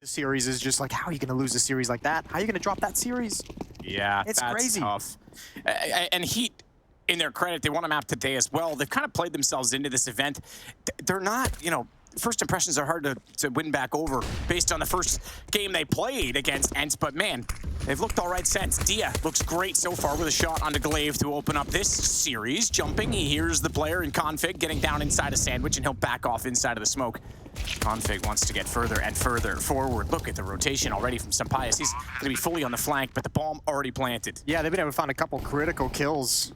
The series is just like, how are you going to lose a series like that? How are you going to drop that series? Yeah, It's that's crazy. tough. And Heat, in their credit, they won a map today as well. They've kind of played themselves into this event. They're not, you know, first impressions are hard to win back over based on the first game they played against ENCE, but man, they've looked all right since. Dia looks great so far with a shot onto Glaive to open up this series. Jumping, he hears the player in config getting down inside a sandwich, and he'll back off inside of the smoke. Config wants to get further and further forward. Look at the rotation already from Sampaias. He's going to be fully on the flank, but the bomb already planted. Yeah, they've been able to find a couple critical kills.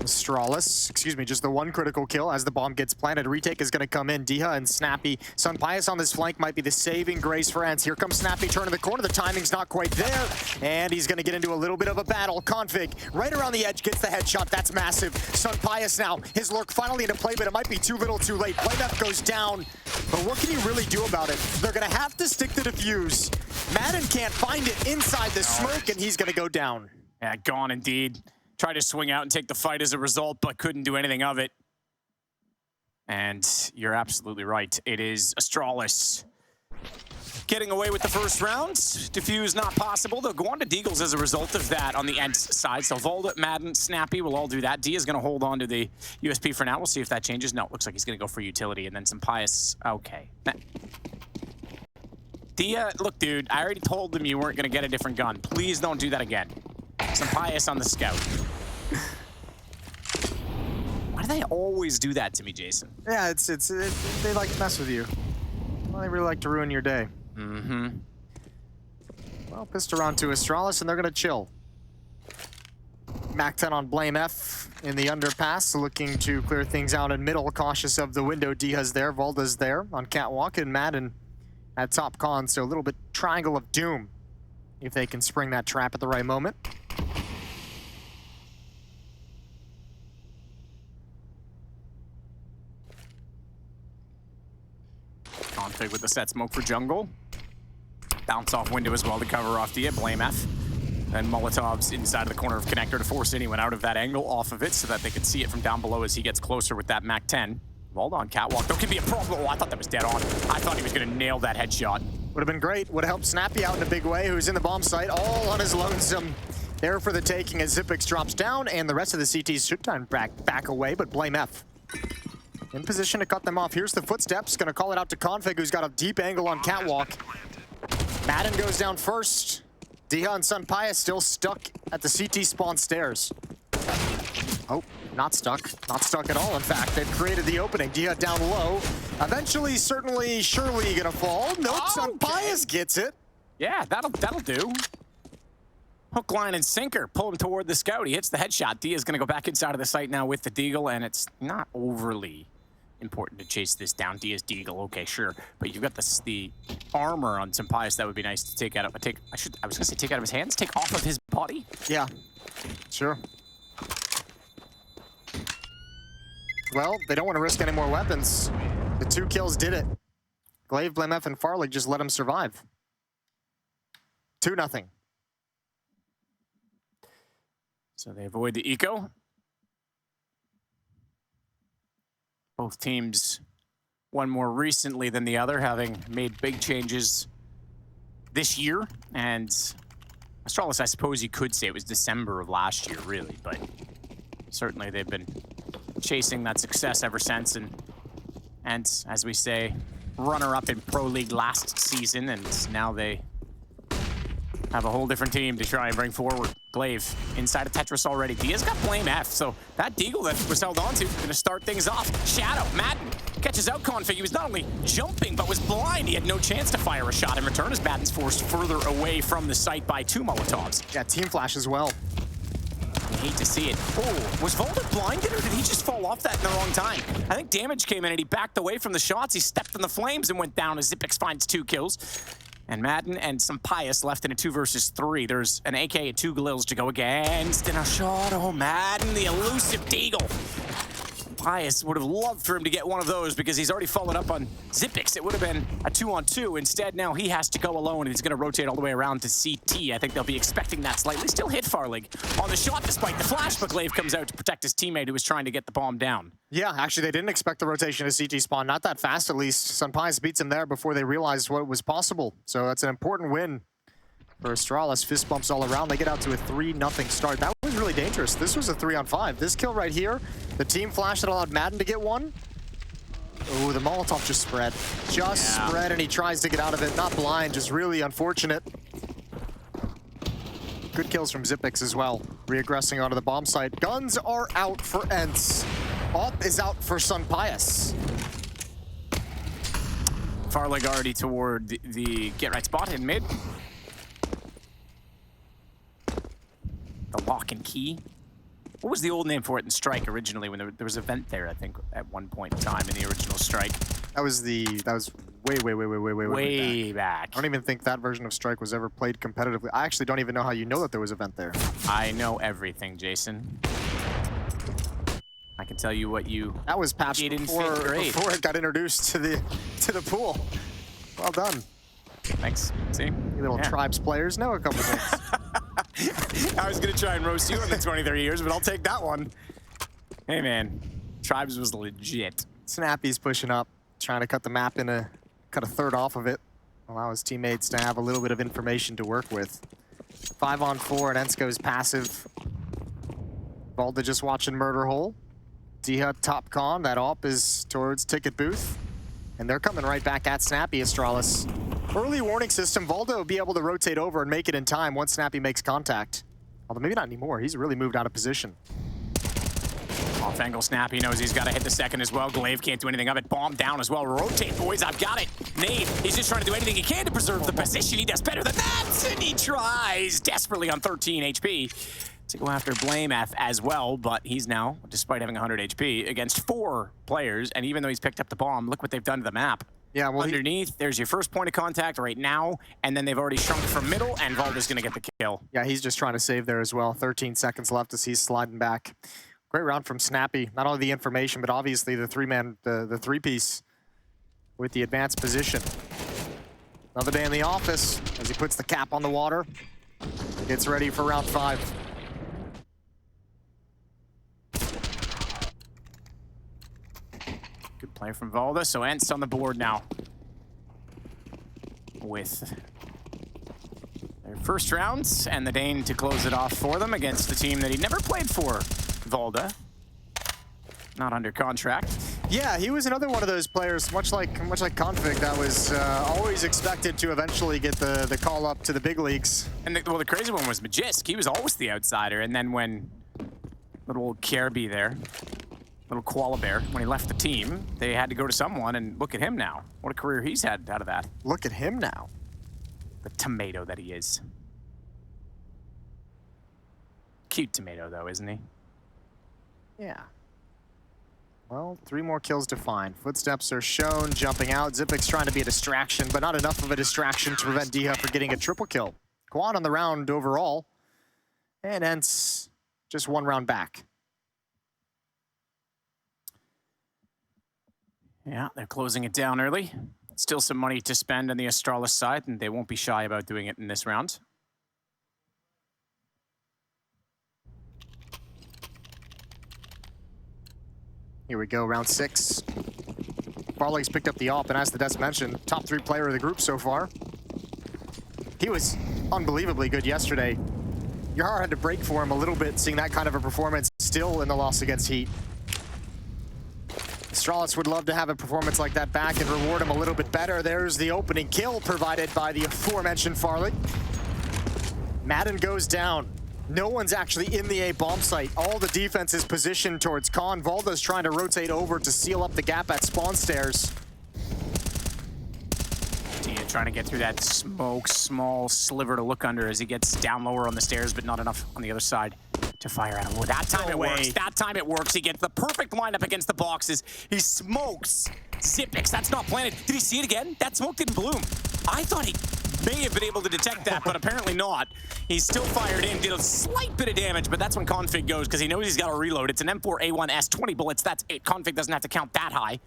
Astralis, excuse me, just the one critical kill as the bomb gets planted. Retake is going to come in. Diha and Snappi. Sampaias on this flank might be the saving grace for ENCE. Here comes Snappi turning the corner. The timing's not quite there. And he's going to get into a little bit of a battle. Config right around the edge gets the headshot. That's massive. Sampaias now. His lurk finally into play, but it might be too little too late. Playback goes down. But what can you really do about it? They're going to have to stick to defuse. Maden can't find it inside the smoke, and he's going to go down. Yeah, gone indeed. Tried to swing out and take the fight as a result, but couldn't do anything of it. And you're absolutely right. It is Astralis getting away with the first round. Defuse not possible. They'll go on to Deagles as a result of that on the ENCE side. So valde, Maden, Snappi will all do that. Dia is going to hold on to the USP for now. We'll see if that changes. No, it looks like he's going to go for utility. And then Sampaias. Okay. Dia, look, dude, I already told them you weren't going to get a different gun. Please don't do that again. Sampaias on the scout. Why do they always do that to me, Jason? Yeah, they like to mess with you. Well, they really like to ruin your day. Mm-hmm. Well, pissed around to Astralis, and they're going to chill. Mac 10 on Blame F in the underpass, looking to clear things out in middle, cautious of the window. Diha's there, Valda's there on catwalk, and Maden at top con, so a little bit triangle of doom if they can spring that trap at the right moment. Config with the set smoke for jungle. Bounce off window as well to cover off Dia. Blame F. Then Molotov's inside of the corner of connector to force anyone out of that angle off of it so that they can see it from down below as he gets closer with that Mac 10. Valde on catwalk. There could be a problem. Oh, I thought that was dead on. I thought he was going to nail that headshot. Would have been great. Would have helped Snappi out in a big way, who's in the bomb site, all on his lonesome. There for the taking as Zipix drops down, and the rest of the CTs should turn back away, but Blame F in position to cut them off. Here's the footsteps. Going to call it out to Config, who's got a deep angle on catwalk. Maden goes down first. Diha and Sampaias still stuck at the CT spawn stairs. Oh, not stuck. Not stuck at all, in fact. They've created the opening. Diha down low. Eventually, certainly, surely gonna fall. Nope, Sampaias gets it. Yeah, that'll do. Hook, line, and sinker. Pull him toward the scout. He hits the headshot. Dia's gonna go back inside of the site now with the Deagle, and it's not overly important to chase this down. Dia's Deagle, okay, sure. But you've got the armor on Sampaias that would be nice to take out of I was gonna say take out of his hands, take off of his body. Yeah, sure. Well, they don't want to risk any more weapons. The 2 kills did it. Glaive, Blame F, and Farlig just let him survive. 2-0. So they avoid the eco. Both teams, one more recently than the other, having made big changes this year. And Astralis, I suppose you could say it was December of last year, really, but certainly they've been chasing that success ever since. And as we say, runner-up in Pro League last season, and now they have a whole different team to try and bring forward. Glaive inside of Tetris already. Dia's got Blame F, so that Deagle that was held onto going to start things off. Shadow, Maden catches out Config. He was not only jumping, but was blind. He had no chance to fire a shot in return as Maden's forced further away from the site by 2 Molotovs. Yeah, team flash as well. I hate to see it. Oh, was valde blinded, or did he just fall off that in the wrong time? I think damage came in and he backed away from the shots. He stepped in the flames and went down as Zipix finds 2 kills. And Maden and Sampaias left in a 2 versus 3. There's an AK and 2 Glils to go against, and a shot. Oh, Maden, the elusive Deagle. Pius would have loved for him to get one of those because he's already followed up on Xyp9x. It would have been a 2-on-2. Instead, now he has to go alone, and he's going to rotate all the way around to CT. I think they'll be expecting that slightly. Still hit Farlig on the shot despite the flash, but Glaive comes out to protect his teammate who was trying to get the bomb down. Yeah, actually, they didn't expect the rotation to CT spawn. Not that fast, at least. Sunpius beats him there before they realized what was possible. So that's an important win for Astralis. Fist bumps all around. They get out to a 3-0 start. That was really dangerous. This was a 3-on-5. This kill right here, the team flash that allowed Maden to get one. Oh, the Molotov just spread. Spread, and he tries to get out of it. Not blind, just really unfortunate. Good kills from Xyp9x as well. Reaggressing onto the bomb site. Guns are out for ENCE. Op is out for Sunpius. Farlig already toward the get-right spot in mid. The lock and key. What was the old name for it in Strike originally when there was a vent there, I think, at one point in time in the original Strike? That was way back. I don't even think that version of Strike was ever played competitively. I actually don't even know how you know that there was a vent there. I know everything, Jason. I can tell you what you That was patched before it got introduced to the pool. Well done. Thanks. See? You little Tribes players know a couple things. I was gonna try and roast you in the 20-30 years, but I'll take that one. Hey man, Tribes was legit. Snappi's pushing up, trying to cut the map cut a third off of it. Allow his teammates to have a little bit of information to work with. 5-on-4 and ENCE goes passive. Valde just watching Murder Hole. Diha top con, that op is towards Ticket Booth. And they're coming right back at Snappi, Astralis. Early warning system, Valde will be able to rotate over and make it in time once Snappi makes contact. Although maybe not anymore, he's really moved out of position. Off angle Snappi knows he's got to hit the second as well. Glaive can't do anything of it. Bomb down as well. Rotate, boys, I've got it. Nade, he's just trying to do anything he can to preserve the position. He does better than that, and he tries desperately on 13 HP to go after blameF as well, but he's now, despite having 100 HP, against 4 players, and even though he's picked up the bomb, look what they've done to the map. Yeah, well, underneath, there's your first point of contact right now, and then they've already shrunk from middle, and Valde's gonna get the kill. Yeah, he's just trying to save there as well. 13 seconds left as he's sliding back. Great round from Snappi. Not only the information, but obviously the the three-piece with the advanced position. Another day in the office as he puts the cap on the water. Gets ready for round 5. Good play from Valde, so ENCE on the board now with their first rounds, and the Dane to close it off for them against the team that he never played for, Valde. Not under contract. Yeah, he was another one of those players, much like Config, that was always expected to eventually get the call up to the big leagues. And the crazy one was Magisk. He was always the outsider, and then when little old Careby there, little koala bear, when he left the team, they had to go to someone, and look at him now. What a career he's had out of that. Look at him now. The tomato that he is. Cute tomato, though, isn't he? Yeah. Well, 3 more kills to find. Footsteps are shown, jumping out. Xyp9x trying to be a distraction, but not enough of a distraction to prevent Diha from getting a triple kill. Quad on the round overall. And ENCE just 1 round back. Yeah, they're closing it down early. Still some money to spend on the Astralis side, and they won't be shy about doing it in this round. Here we go, round 6. Farlig's picked up the op, and as the Des mentioned, top 3 player of the group so far. He was unbelievably good yesterday. Your heart had to break for him a little bit, seeing that kind of a performance still in the loss against Heat. Astralis would love to have a performance like that back and reward him a little bit better. There's the opening kill provided by the aforementioned Farlig. Maden goes down. No one's actually in the A bomb site. All the defense is positioned towards Con. Valde's trying to rotate over to seal up the gap at spawn stairs. Tia trying to get through that smoke, small sliver to look under as he gets down lower on the stairs, but not enough on the other side to fire at him. Oh, that time it works. That time it works. He gets the perfect lineup against the boxes. He smokes Xyp9x. That's not planted. Did he see it again? That smoke didn't bloom. I thought he may have been able to detect that, but apparently not. He's still fired in, did a slight bit of damage, but that's when Config goes, because he knows he's got to reload. It's an M4A1S, 20 bullets, that's it. Config doesn't have to count that high,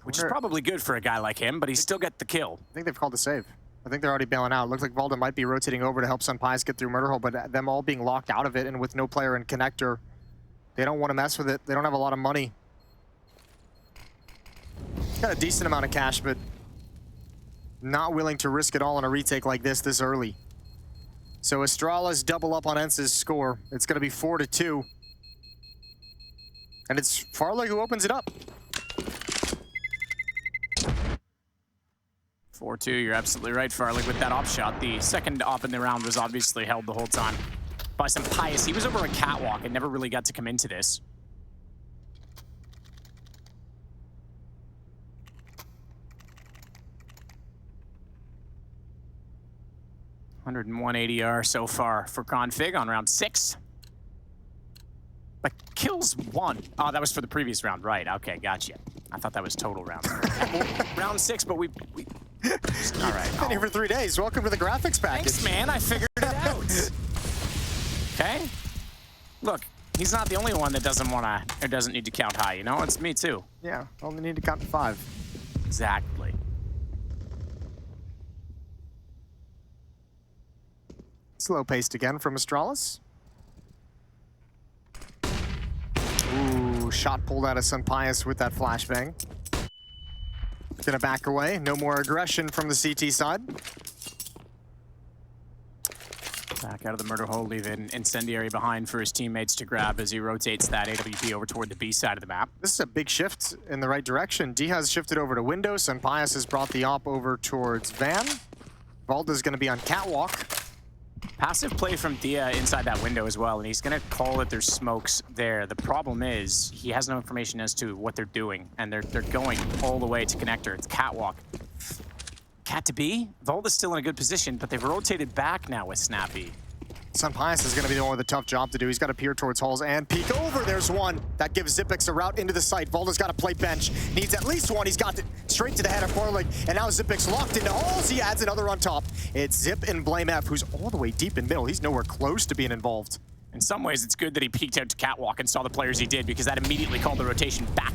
which is probably good for a guy like him, but he still get the kill. I think they've called a save. I think they're already bailing out. Looks like Valde might be rotating over to help Sunpius get through Murder Hole, but them all being locked out of it and with no player in connector, they don't want to mess with it. They don't have a lot of money. Got a decent amount of cash, but not willing to risk it all on a retake like this early. So Astralis double up on ENCE's score. It's going to be 4-2. And it's Farlig who opens it up. 4-2, you're absolutely right, Farlig, with that op shot. The second op in the round was obviously held the whole time by Sunpius. He was over a catwalk and never really got to come into this. $101 ADR so far for Config on round 6. But kills 1. Oh, that was for the previous round, right? Okay, gotcha. I thought that was total round. Round 6, but we all right. Been here for 3 days. Welcome to the graphics package. Thanks, man. I figured it out. Okay. Look, he's not the only one that doesn't want to or doesn't need to count high. You know, it's me too. Yeah, only need to count to 5. Exactly. Slow paced again from Astralis. Ooh, shot pulled out of Sunpius with that flashbang. Gonna back away. No more aggression from the CT side. Back out of the murder hole, leave an incendiary behind for his teammates to grab as he rotates that AWP over toward the B side of the map. This is a big shift in the right direction. D has shifted over to window. Sunpius has brought the op over towards Van. Valde's gonna be on catwalk. Passive play from Dia inside that window as well, and he's going to call that there's smokes there. The problem is he has no information as to what they're doing, and they're going all the way to connector. It's catwalk. Cat to B? Valde's still in a good position, but they've rotated back now with Snappi. Sunpius is going to be the one with a tough job to do. He's got to peer towards halls and peek over. There's one. That gives Xyp9x a route into the site. Valde's got to play bench. Needs at least one. He's got it straight to the head of Farlig. And now Xyp9x locked into halls. He adds another on top. It's Zip and blameF, who's all the way deep in middle. He's nowhere close to being involved. In some ways, it's good that he peeked out to catwalk and saw the players he did, because that immediately called the rotation back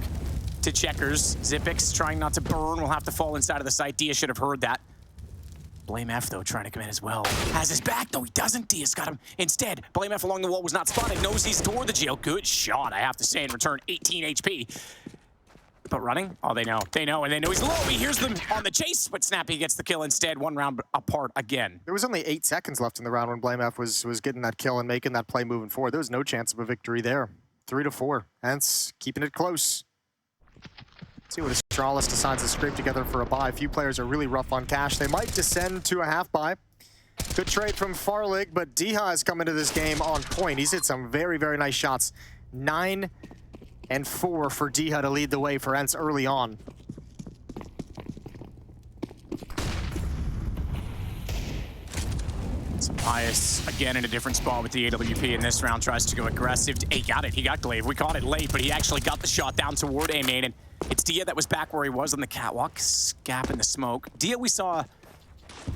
to checkers. Xyp9x trying not to burn will have to fall inside of the site. Dia should have heard that. blameF, though, trying to come in as well. Has his back, though. He doesn't. Dia's got him. Instead, blameF along the wall was not spotted. Knows he's toward the jail. Good shot, I have to say, in return. 18 HP. But running? Oh, they know. They know, and they know he's low. He hears them on the chase, but Snappi gets the kill instead. 1 round apart again. There was only 8 seconds left in the round when blameF was getting that kill and making that play moving forward. There was no chance of a victory there. 3-4. ENCE keeping it close. See what Astralis decides to scrape together for a buy. A few players are really rough on cash. They might descend to a half buy. Good trade from Farlig, but Diha has come into this game on point. He's hit some very, very nice shots. 9 and 4 for Diha to lead the way for ENCE early on. Sunpius again in a different spot with the AWP in this round, tries to go aggressive. He got it, he got Glaive. We caught it late, but he actually got the shot down toward A main, and it's Dia that was back where he was on the catwalk, scapping the smoke. Dia we saw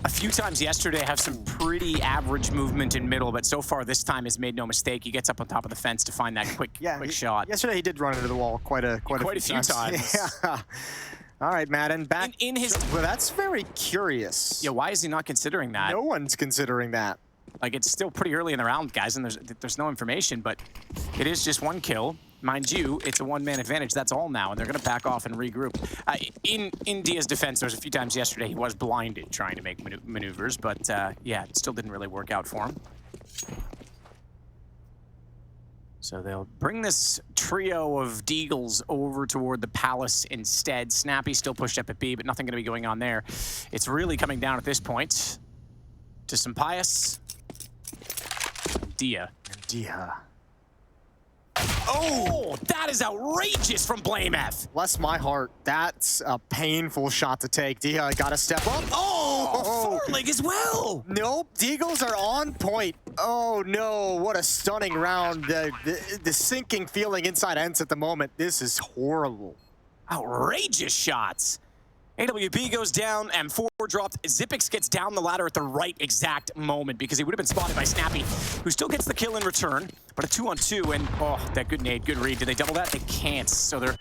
a few times yesterday have some pretty average movement in middle, but so far this time has made no mistake. He gets up on top of the fence to find that quick shot. Yesterday he did run into the wall quite a few times. Yeah. All right, Maden, back in his... Well, that's very curious. Yeah, why is he not considering that? No one's considering that. Like, it's still pretty early in the round, guys, and there's no information, but it is just 1 kill. Mind you, it's a 1-man advantage. That's all now, and they're going to back off and regroup. In Dia's defense, there was a few times yesterday he was blinded trying to make maneuvers, but yeah, it still didn't really work out for him. So they'll bring this trio of Deagles over toward the Palace instead. Snappi still pushed up at B, but nothing going to be going on there. It's really coming down at this point to Sunpius, Dia. Dia. Oh, that is outrageous from blameF. Bless my heart. That's a painful shot to take. Dia got to step up. Oh, Farlig as well. Nope, Deagles are on point. Oh no, what a stunning round. The sinking feeling inside ENCE at the moment. This is horrible. Outrageous shots. AWP goes down, M4 dropped. Xyp9x gets down the ladder at the right exact moment because he would have been spotted by Snappi, who still gets the kill in return, but a 2-on-2, and oh, that good nade, good read. Did they double that? They can't, so they're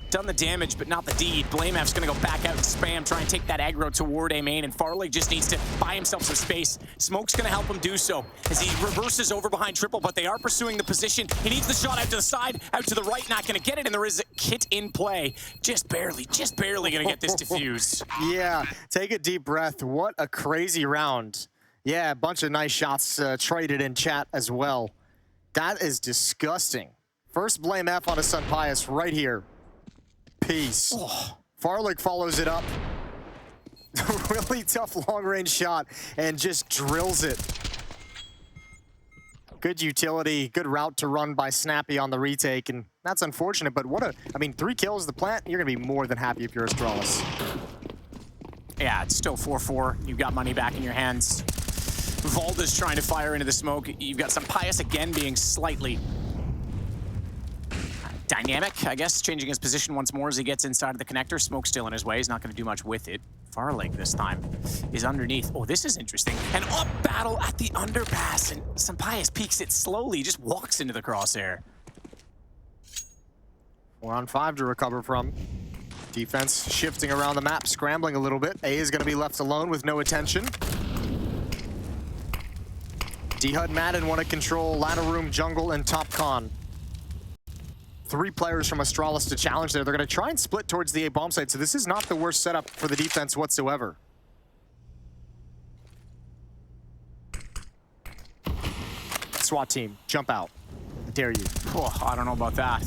done the damage, but not the deed. BlameF's gonna go back out and spam, try and take that aggro toward A main, and Farlig just needs to buy himself some space. Smoke's gonna help him do so as he reverses over behind Triple, but they are pursuing the position. He needs the shot out to the side, out to the right, not gonna get it, and there is a kit in play. Just barely gonna get this defused. Yeah, take a deep breath. What a crazy round. Yeah, a bunch of nice shots traded in chat as well. That is disgusting. First BlameF on a Sunpius right here. Peace. Oh. Farlig follows it up. Really tough long-range shot and just drills it. Good utility, good route to run by Snappi on the retake, and that's unfortunate, but what a, I mean, 3 kills the plant, you're gonna be more than happy if you're Astralis. Yeah, it's still 4-4. You've got money back in your hands. Valde's trying to fire into the smoke. You've got Sunpius again being slightly dynamic, I guess, changing his position once more as he gets inside of the connector. Smoke's still in his way. He's not going to do much with it. Farlig this time is underneath. Oh, this is interesting. An up battle at the underpass, and Sunpius peeks it slowly. He just walks into the crosshair. 4-on-5 to recover from. Defense shifting around the map, scrambling a little bit. A is going to be left alone with no attention. D-Hud Maden want to control ladder room, jungle, and top con. 3 players from Astralis to challenge there. They're going to try and split towards the A bomb site, so this is not the worst setup for the defense whatsoever. SWAT team, jump out. I dare you. Oh, I don't know about that.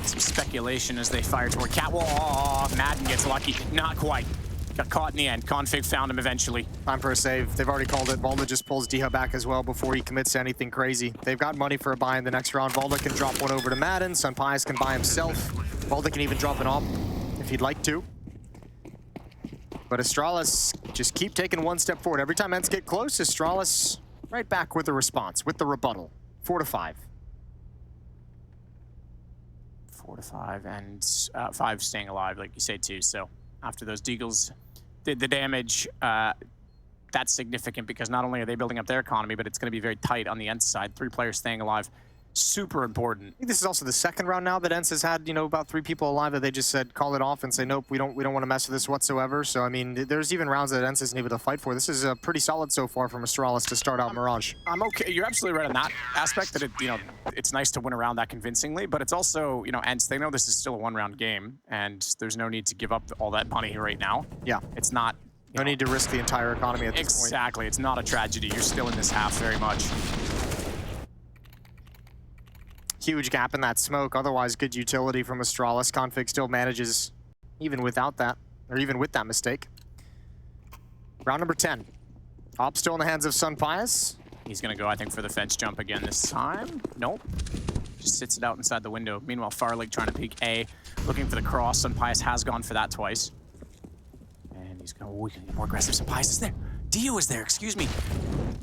Some speculation as they fire toward Catwall. Oh, Maden gets lucky. Not quite. Got caught in the end. Config found him eventually. Time for a save. They've already called it. Valde just pulls D-Hub back as well before he commits to anything crazy. They've got money for a buy in the next round. Valde can drop one over to Maden. Sunpius can buy himself. Valde can even drop an op if he'd like to. But Astralis just keep taking one step forward. Every time ENCE get close, Astralis right back with the response, with the rebuttal. 4-5. 4-5, and 5 staying alive, like you say, too. So after those deagles did the damage, that's significant because not only are they building up their economy, but it's going to be very tight on the ENCE side. 3 players staying alive, super important. I think this is also the second round now that ENCE has had, you know, about 3 people alive that they just said call it off and say nope, we don't want to mess with this whatsoever. So I mean, there's even rounds that ENCE isn't able to fight for. This is pretty solid so far from Astralis to start out Mirage. I'm okay. You're absolutely right on that aspect. That it's nice to win around that convincingly, but it's also, ENCE, they know this is still a 1-round game, and there's no need to give up all that money right now. Yeah, it's not. No need to risk the entire economy at this point. Exactly. It's not a tragedy. You're still in this half very much. Huge gap in that smoke. Otherwise, good utility from Astralis. Config still manages, even without that, or even with that mistake. Round number 10. Op still in the hands of Sunpius. He's going to go, I think, for the fence jump again this time. Nope. Just sits it out inside the window. Meanwhile, Farlig trying to peek A, looking for the cross. Sunpius has gone for that twice. And he's going to, we can get more aggressive. Sunpius is there. Dio is there, excuse me.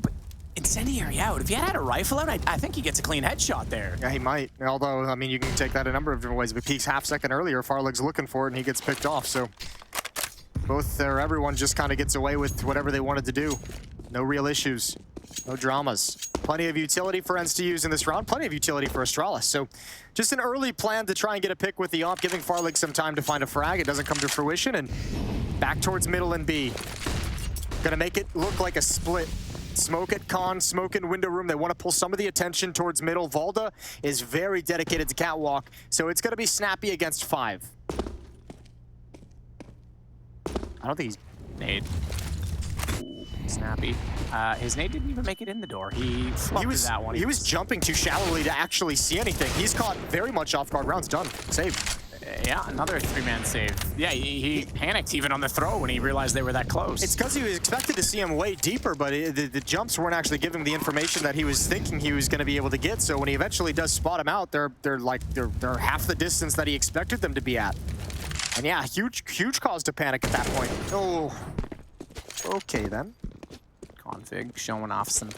But incendiary out. If he had a rifle out, I think he gets a clean headshot there. Yeah, he might. Although, I mean, you can take that a number of different ways. If he peeks half-second earlier, Farlig's looking for it, and he gets picked off. So both or everyone just kind of gets away with whatever they wanted to do. No real issues. No dramas. Plenty of utility for ENCE to use in this round. Plenty of utility for Astralis. So just an early plan to try and get a pick with the op, giving Farlig some time to find a frag. It doesn't come to fruition, and back towards middle and B. Gonna make it look like a split. Smoke at con, smoke in window room. They want to pull some of the attention towards middle. Valde is very dedicated to catwalk, so it's going to be Snappi against 5. I don't think he's nade. Ooh, Snappi. His nade didn't even make it in the door. He flubbed that one. He was jumping too shallowly to actually see anything. He's caught very much off guard. Round's done. Save. Yeah, another 3-man save. Yeah, he panicked even on the throw when he realized they were that close. It's because he was expected to see him way deeper, but the jumps weren't actually giving him the information that he was thinking he was going to be able to get. So when he eventually does spot him out, they're half the distance that he expected them to be at. And yeah, huge cause to panic at that point. Oh, okay then. Config showing off some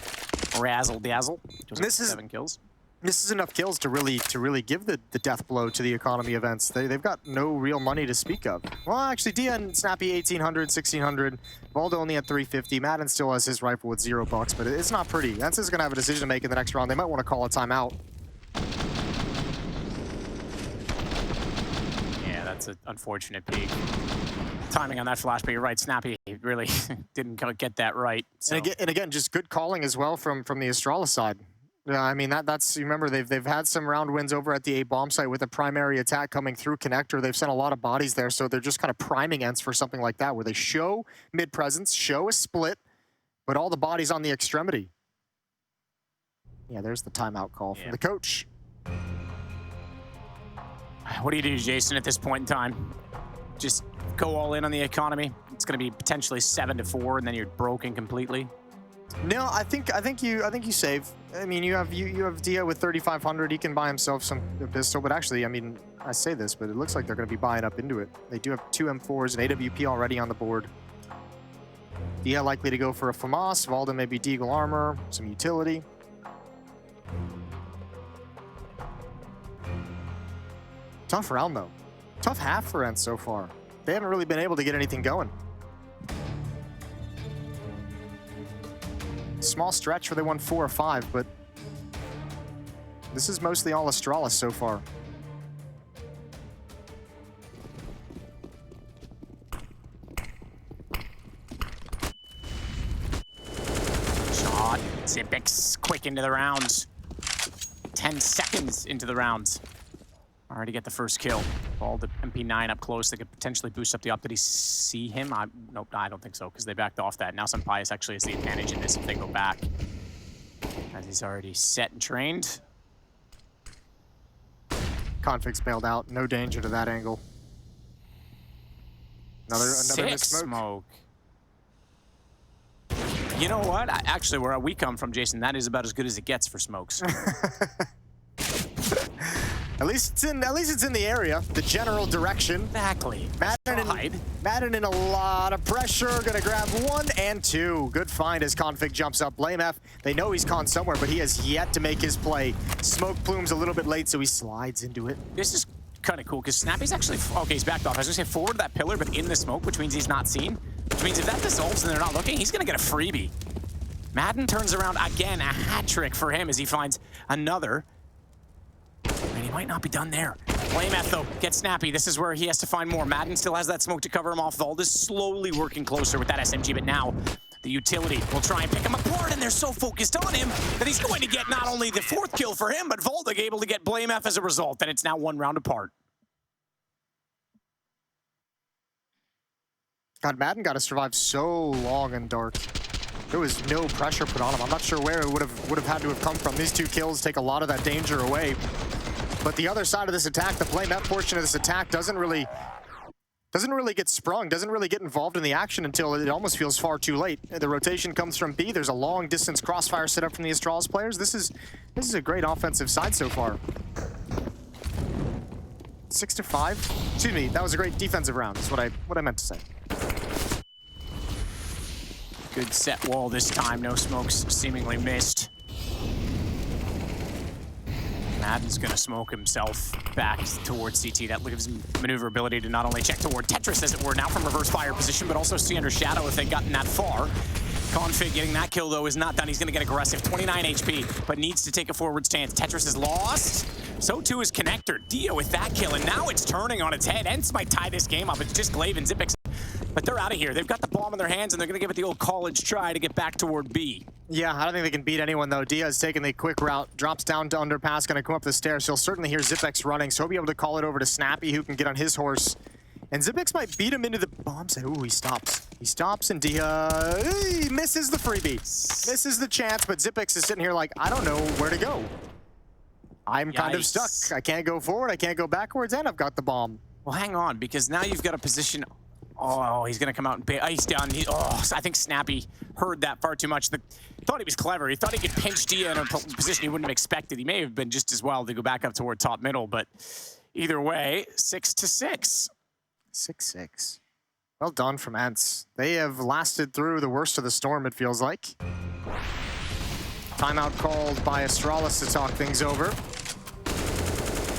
razzle dazzle. This is 7 kills. This is enough kills to really give the death blow to the economy events. They've got no real money to speak of. Well, actually, Dia and Snappi 1,800, 1,600. Valde only at 350. Maden still has his rifle with $0, but it's not pretty. ENCE is going to have a decision to make in the next round. They might want to call a timeout. Yeah, that's an unfortunate peak. Timing on that flash, but you're right, Snappi really didn't get that right. So. And again, just good calling as well from the Astralis side. I mean, that's you remember they've had some round wins over at the A bomb site with a primary attack coming through connector. They've sent a lot of bodies there, so they're just kind of priming ENCE for something like that, where they show mid presence, show a split, but all the bodies on the extremity. Yeah, there's the timeout call from the coach. What do you do, Jason, at this point in time? Just go all in on the economy. It's going to be potentially 7-4, and then you're broken completely. No, I think you save. I mean, you have Dia with 3,500. He can buy himself a pistol, but actually, I mean, I say this, but it looks like they're going to be buying up into it. They do have 2 M4s and AWP already on the board. Dia likely to go for a FAMAS. Valde maybe Deagle armor, some utility. Tough round though. Tough half for ENCE so far. They haven't really been able to get anything going. Small stretch where they won 4 or 5, but this is mostly all Astralis so far. Shot. Zipix quick into the rounds. 10 seconds into the rounds. Already get the first kill. Ball the MP9 up close. They could potentially boost up the op. Did he see him? Nope, I don't think so, because they backed off that. Now Pius actually has the advantage in this if they go back, as he's already set and trained. Config's bailed out. No danger to that angle. Another missed smoke. You know what? Actually, where we come from, Jason, that is about as good as it gets for smokes. At least it's in the area, the general direction. Exactly. Maden in a lot of pressure, gonna grab 1 and 2. Good find as Config jumps up. BlameF, they know he's con somewhere, but he has yet to make his play. Smoke plume's a little bit late, so he slides into it. This is kind of cool, because Snappi's actually, okay, he's backed off. I was gonna say forward that pillar, but in the smoke, which means he's not seen. Which means if that dissolves and they're not looking, he's gonna get a freebie. Maden turns around again, a hat trick for him as he finds another. And he might not be done there. BlameF, though, gets Snappi. This is where he has to find more. Maden still has that smoke to cover him off. Valde is slowly working closer with that SMG, but now the utility will try and pick him apart, and they're so focused on him that he's going to get not only the 4th kill for him, but Valde able to get BlameF as a result, and it's now 1 round apart. God, Maden got to survive so long and dark. There was no pressure put on him. I'm not sure where it would have had to have come from. These 2 kills take a lot of that danger away. But the other side of this attack, the BlameF portion of this attack doesn't really get sprung, doesn't really get involved in the action until it almost feels far too late. The rotation comes from B. There's a long distance crossfire set up from the Astralis players. This is a great offensive side so far. 6-5. Excuse me, that was a great defensive round. That's what I meant to say. Good set wall this time. No smokes seemingly missed. Maden's gonna smoke himself back towards CT. That gives him maneuverability to not only check toward Tetris, as it were, now from reverse fire position, but also see under shadow if they've gotten that far. Config getting that kill, though, is not done. He's gonna get aggressive. 29 HP, but needs to take a forward stance. Tetris is lost. So too is Connector. Dio with that kill, and now it's turning on its head. ENCE might tie this game up. It's just Glaive and Zipix. But they're out of here. They've got the bomb in their hands, and they're going to give it the old college try to get back toward B. Yeah, I don't think they can beat anyone, though. Diaz taking the quick route, drops down to underpass, going to come up the stairs. He'll certainly hear Zipix running, so he'll be able to call it over to Snappi, who can get on his horse. And Zipix might beat him into the bomb site. Ooh, he stops. He stops, and he misses the freebie. Misses the chance, but Zipix is sitting here like, I don't know where to go. I'm kind of stuck. I can't go forward, I can't go backwards, and I've got the bomb. Well, hang on, because now you've got a position. Oh, he's going to come out and pay ice down. I think Snappi heard that far too much. Thought he was clever. He thought he could pinch Dia in a position he wouldn't have expected. He may have been just as well to go back up toward top middle, but either way, 6-6. 6-6. Well done from ENCE. They have lasted through the worst of the storm, it feels like. Timeout called by Astralis to talk things over.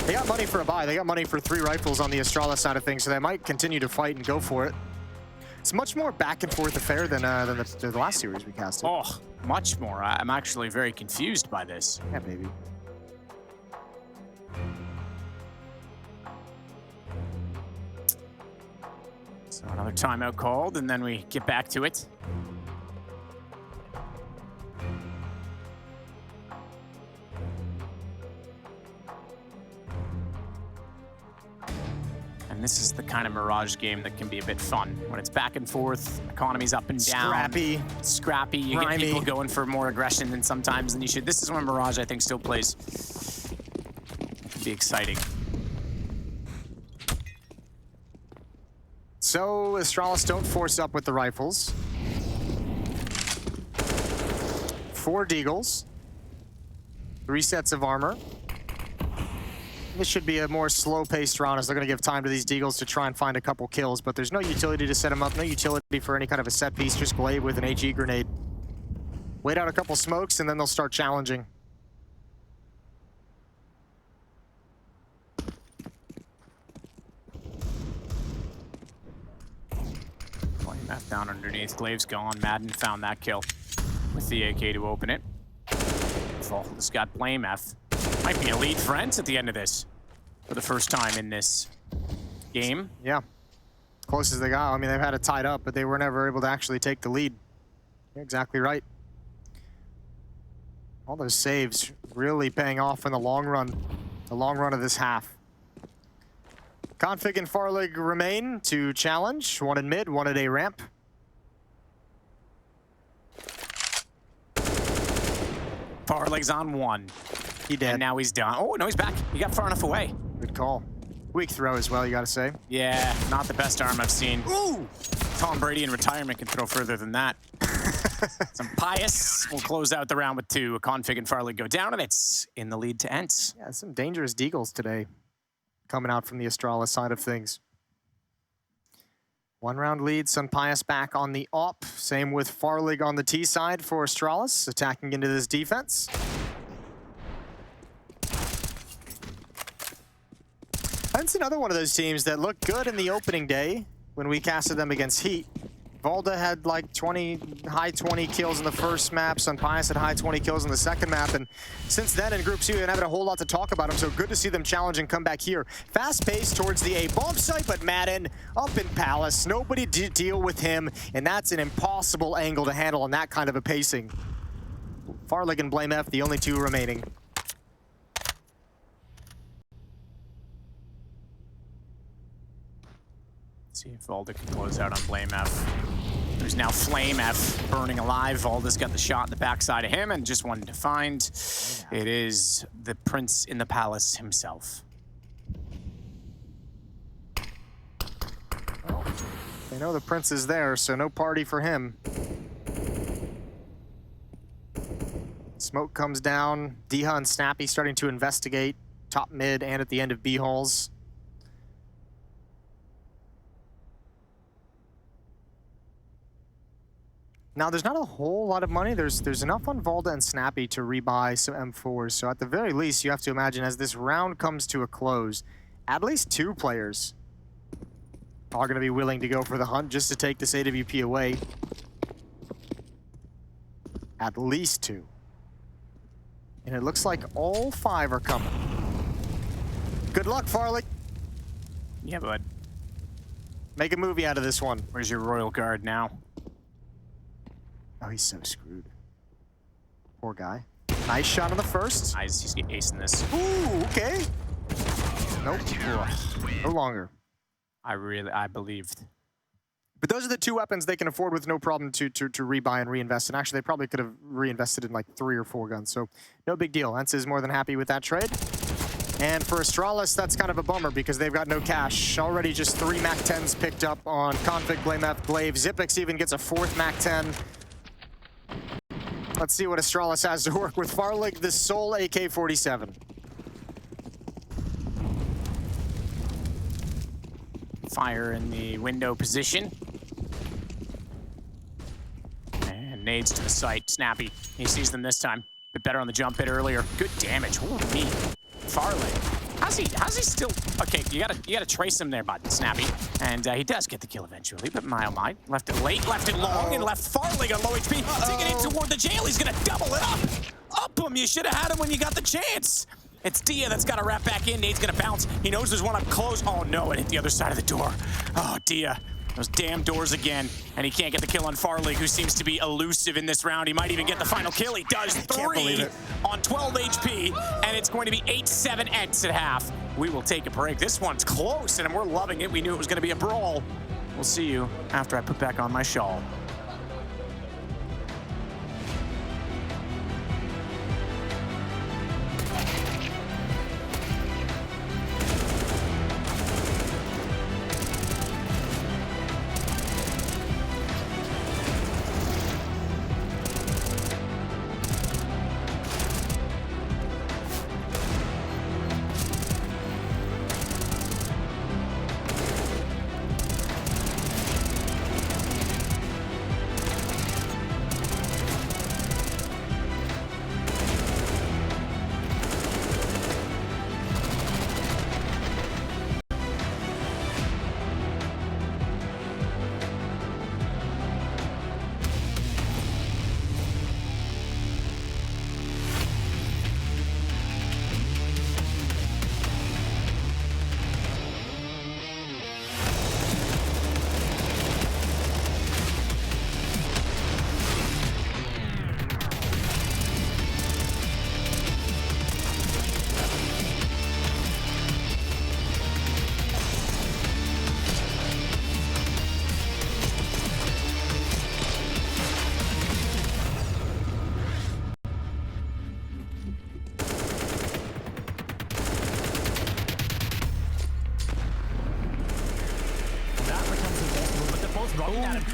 They got money for a buy. They got money for 3 rifles on the Astralis side of things, so they might continue to fight and go for it. It's much more back and forth affair than the last series we casted. Oh, much more. I'm actually very confused by this. Yeah, baby. So another timeout called, and then we get back to it. And this is the kind of Mirage game that can be a bit fun. When it's back and forth, economy's up and down. Scrappy. You Grimy. get people going for more aggression than sometimes than you should. This is when Mirage, I think, still plays. It can be exciting. So Astralis don't force up with the rifles. 4 deagles. 3 sets of armor. This should be a more slow-paced round as they're going to give time to these deagles to try and find a couple kills, but there's no utility to set them up, no utility for any kind of a set piece, just glaive with an HE grenade. Wait out a couple smokes and then they'll start challenging. Math down underneath, glaive's gone. Maden found that kill with the AK to open it. Valde's got Blame F. Might be a lead for ENCE at the end of this. For the first time in this game. Yeah. Close as they got. I mean, they've had it tied up, but they were never able to actually take the lead. You're exactly right. All those saves really paying off in the long run. The long run of this half. Config and Farlig remain to challenge. 1 in mid, 1 at A ramp. Farlig's on 1. He did. And now he's done. Oh, no, he's back. He got far enough away. Good call. Weak throw as well, you gotta say. Yeah, not the best arm I've seen. Ooh! Tom Brady in retirement can throw further than that. Some pious. We'll close out the round with 2. A Config and Farlig go down, and it's in the lead to ENCE. Yeah, some dangerous deagles today coming out from the Astralis side of things. 1 round lead, Sun Pius back on the op. Same with Farlig on the T side for Astralis, attacking into this defense. That's another one of those teams that looked good in the opening day when we casted them against Heat. Valde had like high 20 kills in the first map. Sun Pius had high 20 kills in the second map. And since then in Group 2, they haven't a whole lot to talk about them. So good to see them challenge and come back here. Fast pace towards the A bomb site, but Maden up in Palace. Nobody to deal with him. And that's an impossible angle to handle on that kind of a pacing. Farlig and Blame F, the only 2 remaining. See if Valde can close out on Blame F. There's now Flame F burning alive. Valde's got the shot in the backside of him and just wanted to find. It is the Prince in the Palace himself. Well, they know the Prince is there, so no party for him. Smoke comes down. Diha and Snappi starting to investigate top mid and at the end of B halls. Now, there's not a whole lot of money. There's enough on Valde and Snappi to rebuy some M4s. So at the very least, you have to imagine as this round comes to a close, at least 2 players are going to be willing to go for the hunt just to take this AWP away. At least 2. And it looks like all 5 are coming. Good luck, Farlig. Yeah, bud. Make a movie out of this one. Where's your Royal Guard now? Oh, he's so screwed. Poor guy. Nice shot on the first. He's acing this. Ooh, okay. Nope. No longer. I believed. But those are the 2 weapons they can afford with no problem to rebuy and reinvest. And actually, they probably could have reinvested in like 3 or 4 guns. So no big deal. ENCE is more than happy with that trade. And for Astralis, that's kind of a bummer because they've got no cash. Already just 3 MAC-10s picked up on Config, Blame F, Glaive. Xyp9x even gets a 4th MAC-10. Let's see what Astralis has to work with. Farlig, the sole AK-47. Fire in the window position. And nades to the site. Snappi. He sees them this time. Bit better on the jump hit earlier. Good damage. Holy me. Farlig. How's he still? Okay, you gotta trace him there, bud, Snappi. And he does get the kill eventually, but Might left it late, left it long, and left Farlig on low HP. Taking it toward the jail. He's gonna double it up. Up him. You should have had him when you got the chance. It's Dia that's got to wrap back in. Nade's gonna bounce. He knows there's one up close. Oh no, it hit the other side of the door. Oh, Dia. Those damn doors again. And he can't get the kill on Farlig, who seems to be elusive in this round. He might even get the final kill. He does. 3 on 12 HP. And it's going to be 8-7 ENCE at half. We will take a break. This one's close, and we're loving it. We knew it was going to be a brawl. We'll see you after I put back on my shawl.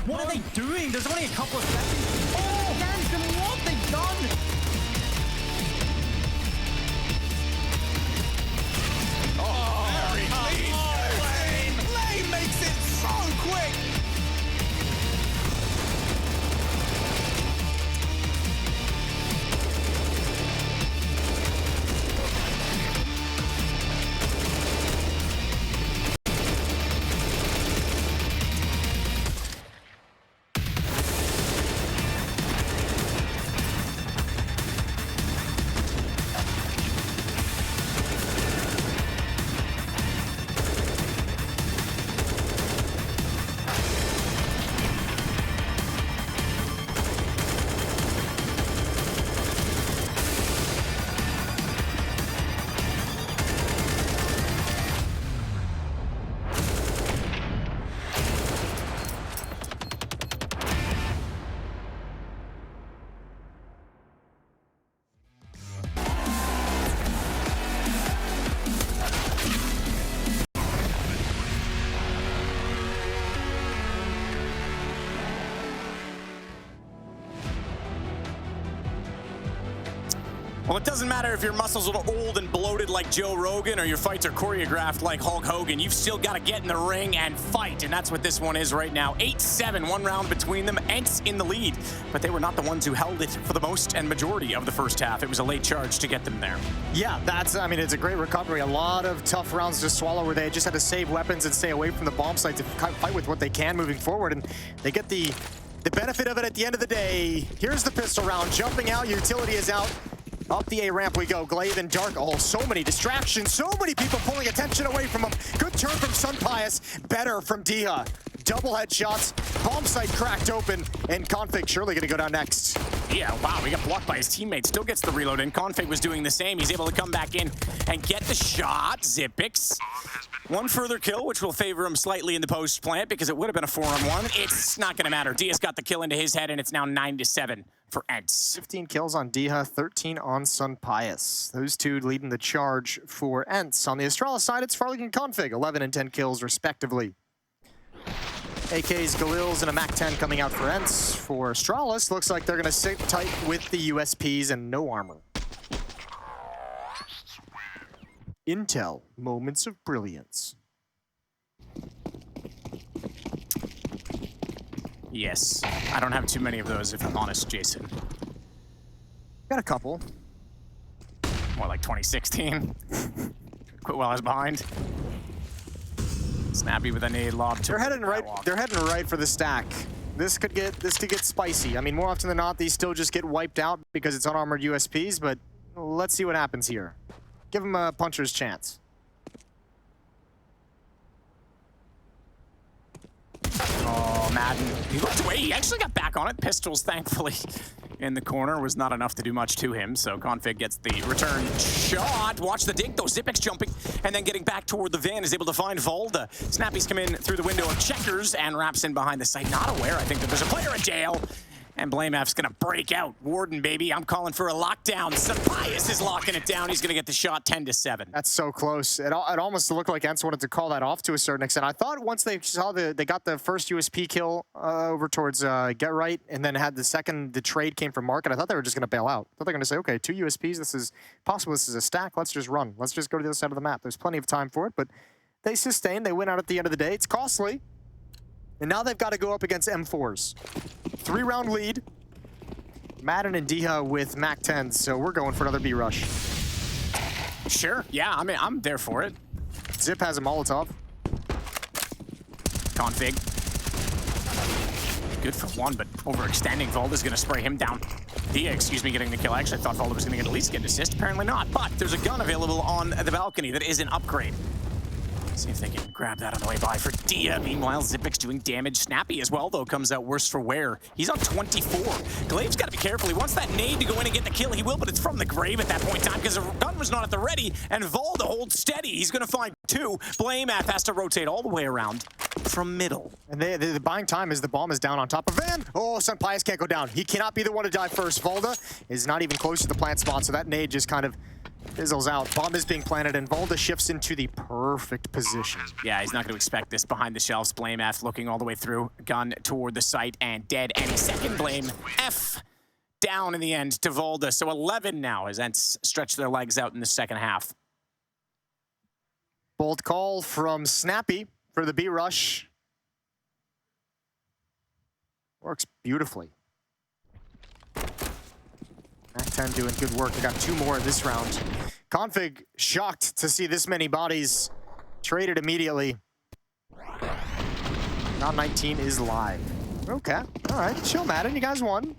What are they doing? There's only a couple of seconds. Oh, Dancing, what they've done? Oh, very clean. Lane makes it so quick. Well, it doesn't matter if your muscles are old and bloated like Joe Rogan or your fights are choreographed like Hulk Hogan. You've still got to get in the ring and fight, and that's what this one is right now. 8-7, one round between them. ENCE in the lead, but they were not the ones who held it for the most and majority of the first half. It was a late charge to get them there. Yeah, I mean, it's a great recovery. A lot of tough rounds to swallow where they just had to save weapons and stay away from the bomb site to fight with what they can moving forward, and they get the benefit of it at the end of the day. Here's the pistol round. Jumping out, utility is out. Up the A ramp we go. Glaive and Dark. Oh, so many distractions. So many people pulling attention away from him. Good turn from Sunpius. Better from Dia. Double headshots. Bomb site cracked open. And Config surely going to go down next. Yeah, wow, he got blocked by his teammate. Still gets the reload, and Config was doing the same. He's able to come back in and get the shot. Xyp9x. One further kill, which will favor him slightly in the post plant because it would have been a 4-on-1. It's not going to matter. Dia's got the kill into his head, and it's now 9-7 for ENCE. 15 kills on Dia, 13 on Sunpius. Those two leading the charge for ENCE. On the Astralis side, it's Farlig and Config, 11 and 10 kills respectively. AKs, Galils, and a MAC-10 coming out for ENCE. For Astralis, looks like they're going to sit tight with the USPs and no armor. Intel, moments of brilliance. Yes, I don't have too many of those, if I'm honest, Jason. Got a couple. More like 2016. Quit while I was behind. Snappi with a nade lob. They're heading right. They're heading right for the stack. This could get spicy. I mean, more often than not, these still just get wiped out because it's unarmored USPs. But let's see what happens here. Give them a puncher's chance. Oh, Maden. He looked away. He actually got back on it. Pistols, thankfully, in the corner was not enough to do much to him. So Config gets the return shot. Watch the dink, though. Zipex jumping and then getting back toward the van is able to find valde. Snappi's come in through the window of checkers and wraps in behind the site. Not aware, I think, that there's a player in jail. And BlameF's gonna break out. Warden, baby, I'm calling for a lockdown. Sapias is locking it down. He's gonna get the shot 10-7. That's so close. It almost looked like ENCE wanted to call that off to a certain extent. I thought once they saw they got the first USP kill over towards Get Right, and then had the trade came from Market, I thought they were just gonna bail out. I thought they were gonna say, okay, 2 USPs, this is possible, this is a stack, let's just run. Let's just go to the other side of the map. There's plenty of time for it, but they sustain, they win out at the end of the day. It's costly. And now they've got to go up against M4s. 3-round lead. Maden and Diha with Mac 10s, so we're going for another B rush. Sure, yeah, I mean, I'm there for it. Zip has a Molotov. Config. Good for one, but overextending. Valde's gonna spray him down. Dia, excuse me, getting the kill. Actually, I thought Valde was gonna at least get an assist. Apparently not, but there's a gun available on the balcony that is an upgrade. See if they can grab that on the way by for Dia. Meanwhile, Zipex doing damage. Snappi as well, though, comes out worse for wear. He's on 24. Glaive's got to be careful. He wants that nade to go in and get the kill. He will, but it's from the grave at that point in time because the gun was not at the ready, and valde holds steady. He's going to find 2. BlameF has to rotate all the way around from middle. And the buying time is the bomb is down on top of Van. Oh, Sapias can't go down. He cannot be the one to die first. Valde is not even close to the plant spot, so that nade just kind of fizzles out. Bomb is being planted, and valde shifts into the perfect position. Yeah, he's not going to expect this behind the shelves. BlameF looking all the way through. Gun toward the site and dead any second. BlameF down in the end to valde. So 11 now as ENCE stretch their legs out in the second half. Bold call from Snappi for the B rush. Works beautifully. Mac 10 doing good work. They got 2 more this round. Config shocked to see this many bodies traded immediately. Round 19 is live. Okay, all right, chill, Maden, you guys won.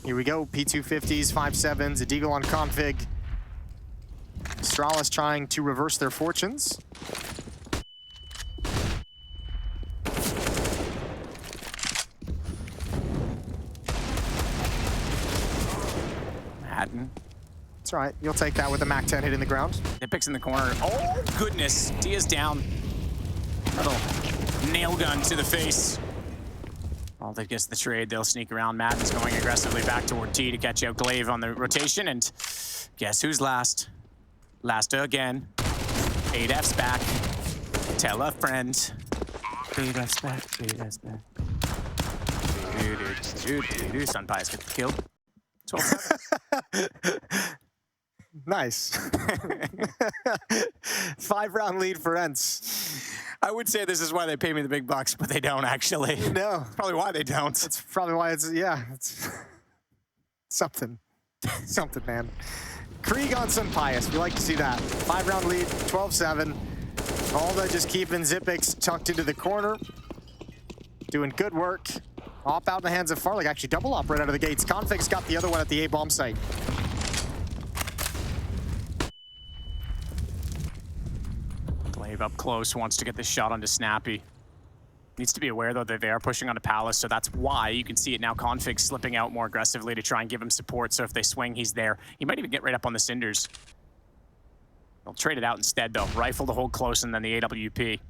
Here we go, P250s, 5.7s, a deagle on Config. Astralis trying to reverse their fortunes. Maden. It's all right. You'll take that with a Mac 10 hitting the ground. Zipex in the corner. Oh, goodness. Dia's down. Little nail gun to the face. Valde gets the trade. They'll sneak around. Maden's going aggressively back toward T to catch out Glaive on the rotation. And guess who's last? Last again. 8F's back. Tell a friend. 8F's back. 8F's back. Sapias gets the kill. 12-7. Nice. 5-round lead for ENCE. I would say this is why they pay me the big bucks, but they don't actually. No. That's probably why they don't. That's probably why it's, yeah, it's something. Something, man. Krieg on Sapias. We like to see that. 5-round lead, 12-7. valde just keeping Zipex tucked into the corner. Doing good work. Op out in the hands of Farlig. Actually, double op right out of the gates. Config's got the other one at the A-bomb site. Glaive up close, wants to get this shot onto Snappi. Needs to be aware, though, that they are pushing onto Palace, so that's why you can see it now. Config slipping out more aggressively to try and give him support, so if they swing, he's there. He might even get right up on the Cinders. They'll trade it out instead, though. Rifle to hold close, and then the AWP.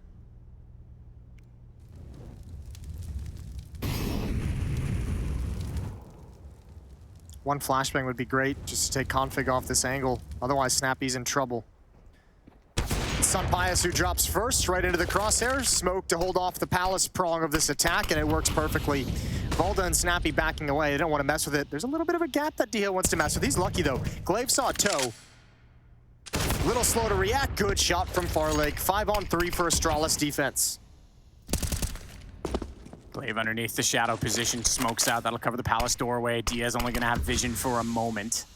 One flashbang would be great, just to take Config off this angle. Otherwise, Snappi's in trouble. Sapias who drops first, right into the crosshairs. Smoke to hold off the Palace prong of this attack, and it works perfectly. valde and Snappi backing away. They don't want to mess with it. There's a little bit of a gap that Diha wants to mess with. He's lucky, though. Glaive saw a toe. Little slow to react. Good shot from Farlig. 5-on-3 for Astralis defense. Glaive underneath the shadow position, smokes out. That'll cover the palace doorway. Diaz only going to have vision for a moment.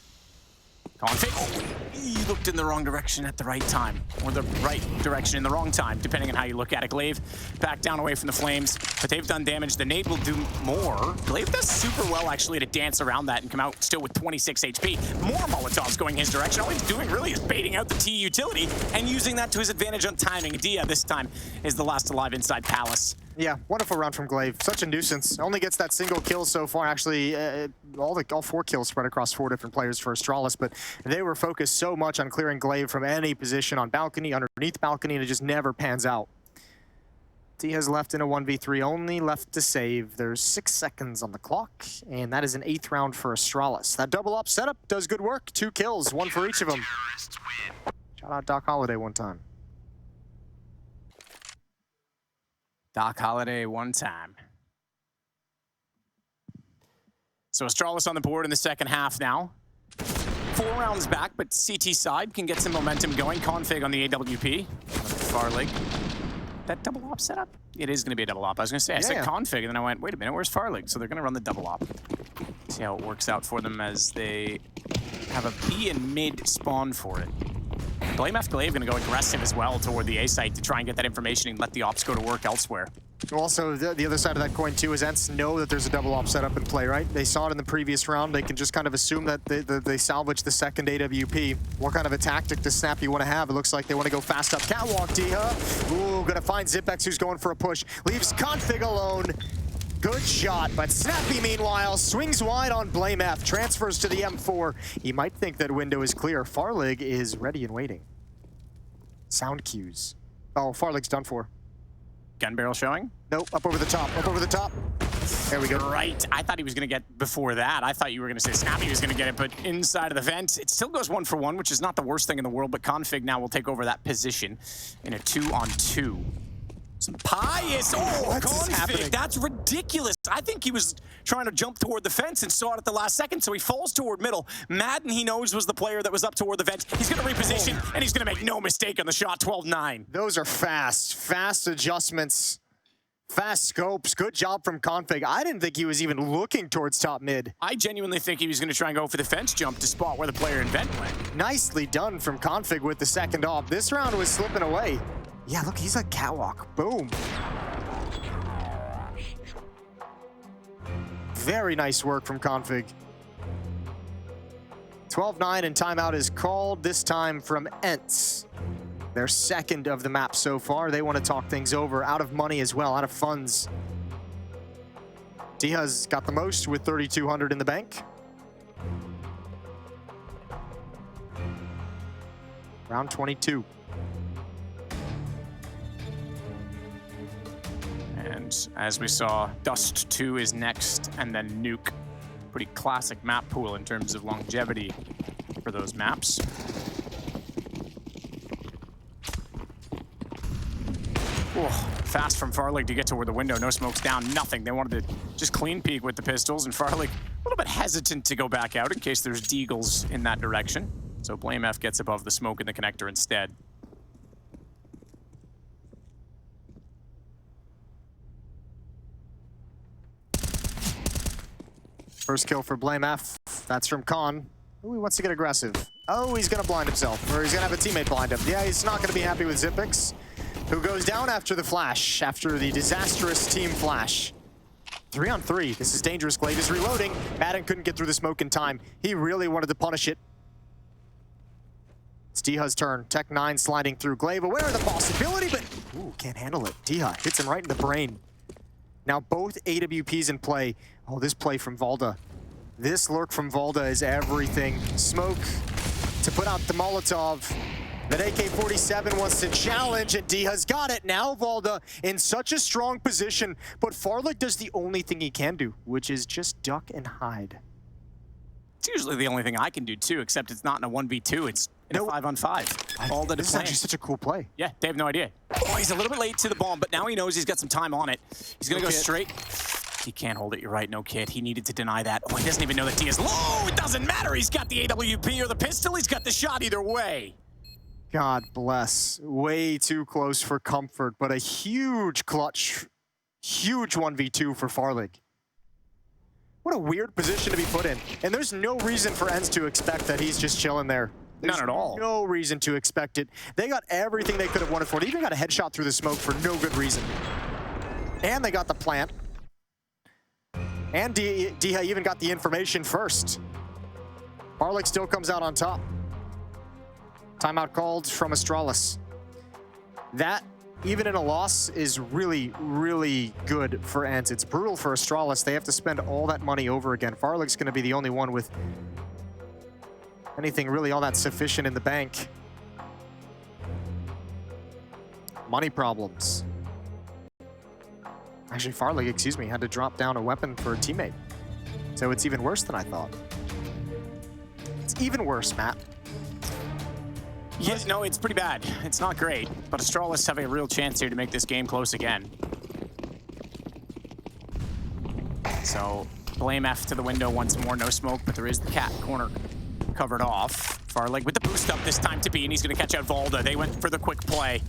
Config. Oh, he looked in the wrong direction at the right time. Or the right direction in the wrong time, depending on how you look at it. Glaive back down away from the flames, but they've done damage. The nade will do more. Glaive does super well, actually, to dance around that and come out still with 26 HP. More Molotovs going his direction. All he's doing, really, is baiting out the T utility and using that to his advantage on timing. Dia, this time, is the last alive inside Palace. Yeah, wonderful round from Glaive. Such a nuisance. Only gets that single kill so far. Actually, all 4 kills spread across 4 different players for Astralis, but they were focused so much on clearing Glaive from any position on balcony, underneath balcony, and it just never pans out. Diaz left in a 1v3, only left to save. There's 6 seconds on the clock, and that is an 8th round for Astralis. That double up setup does good work. 2 kills, 1 for each of them. Shout out Doc Holliday one time. Doc Holliday one time. So Astralis on the board in the second half now. 4 rounds back, but CT side can get some momentum going. Config on the AWP. Farlig. That double op setup? It is going to be a double op. I was going to say, I said config, and then I went, wait a minute, where's Farlig? So they're going to run the double op. See how it works out for them as they have a B and mid spawn for it. BlameF Glaive going to go aggressive as well toward the A site to try and get that information and let the ops go to work elsewhere. Also, the other side of that coin too is ENCE know that there's a double op setup in play, right? They saw it in the previous round. They can just kind of assume that they salvage the second AWP. What kind of a tactic does Snappi want to have? It looks like they want to go fast up catwalk, Diha. Ooh, gonna find Zipex, who's going for a push. Leaves Config alone. Good shot, but Snappi, meanwhile, swings wide on BlameF, transfers to the M4. He might think that window is clear. Farlig is ready and waiting. Sound cues. Oh, Farlig's done for. Gun barrel showing? Nope, up over the top, up over the top. There we go. Right, I thought he was gonna get before that. I thought you were gonna say Snappi was gonna get it, but inside of the vent, it still goes 1 for 1, which is not the worst thing in the world, but Config now will take over that position in a 2-on-2. Some pious. Oh, Config, that's ridiculous. I think he was trying to jump toward the fence and saw it at the last second, so he falls toward middle. Maden, he knows, was the player that was up toward the vent. He's going to reposition, and he's going to make no mistake on the shot, 12-9. Those are fast adjustments, fast scopes. Good job from Config. I didn't think he was even looking towards top mid. I genuinely think he was going to try and go for the fence jump to spot where the player in vent went. Nicely done from Config with the second off. This round was slipping away. Yeah, look, he's like catwalk. Boom. Very nice work from Config. 12-9 and timeout is called, this time from ENCE. Their second of the map so far. They want to talk things over. Out of money as well, out of funds. Diha's got the most with 3,200 in the bank. Round 22. And as we saw, Dust 2 is next, and then Nuke. Pretty classic map pool in terms of longevity for those maps. Oh, fast from Farlig to get to where the window, no smokes down, nothing. They wanted to just clean peek with the pistols, and Farlig a little bit hesitant to go back out in case there's deagles in that direction. So BlameF gets above the smoke in the connector instead. First kill for BlameF. That's from Khan. Ooh, he wants to get aggressive. Oh, he's going to blind himself, or he's going to have a teammate blind him. Yeah, he's not going to be happy with Zipex, who goes down after the flash, after the disastrous team flash. 3-on-3. This is dangerous. Glaive is reloading. Maden couldn't get through the smoke in time. He really wanted to punish it. It's Diha's turn. Tech 9 sliding through. Glaive aware of the possibility, but ooh, can't handle it. Diha hits him right in the brain. Now both AWPs in play. Oh, this play from valde. This lurk from valde is everything. Smoke to put out the Molotov. That AK-47 wants to challenge, and Diha's got it. Now valde in such a strong position, but Farlig does the only thing he can do, which is just duck and hide. It's usually the only thing I can do too, except it's not in a 1v2, it's in a 5-on-5. All that This is actually such a cool play. Yeah, they have no idea. Oh, he's a little bit late to the bomb, but now he knows he's got some time on it. He's gonna go straight. He can't hold it, you're right, no kid. He needed to deny that. Oh, he doesn't even know that Dia's low! It doesn't matter, he's got the AWP or the pistol, he's got the shot either way. God bless. Way too close for comfort, but a huge clutch Huge 1v2 for Farlig. What a weird position to be put in. And there's no reason for ENCE to expect that he's just chilling there. There's None at all. No reason to expect it. They got everything they could have wanted for it. They even got a headshot through the smoke for no good reason. And they got the plant. And Diha even got the information first. Farlig still comes out on top. Timeout called from Astralis. That, even in a loss, is really, really good for ENCE. It's brutal for Astralis. They have to spend all that money over again. Farlig's going to be the only one with anything really all that sufficient in the bank. Money problems. Actually, Farlig, excuse me, had to drop down a weapon for a teammate. So it's even worse than I thought. It's even worse, Matt. Yeah, no, it's pretty bad. It's not great, but Astralis have a real chance here to make this game close again. So, blame F to the window once more. No smoke, but there is the cat corner covered off. Farlig with the boost up this time to B, and he's going to catch out valde. They went for the quick play.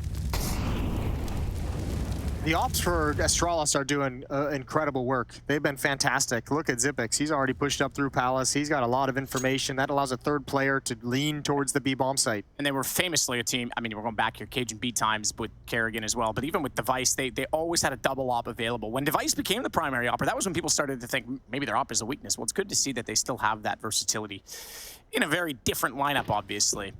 The ops for Astralis are doing incredible work. They've been fantastic. Look at Xyp9x. He's already pushed up through Palace. He's got a lot of information. That allows a third player to lean towards the B bomb site. And they were famously a team, I mean, we're going back here, Cajun B times with Kerrigan as well, but even with Device, they always had a double op available. When Device became the primary opper, that was when people started to think maybe their op is a weakness. Well, it's good to see that they still have that versatility in a very different lineup, obviously.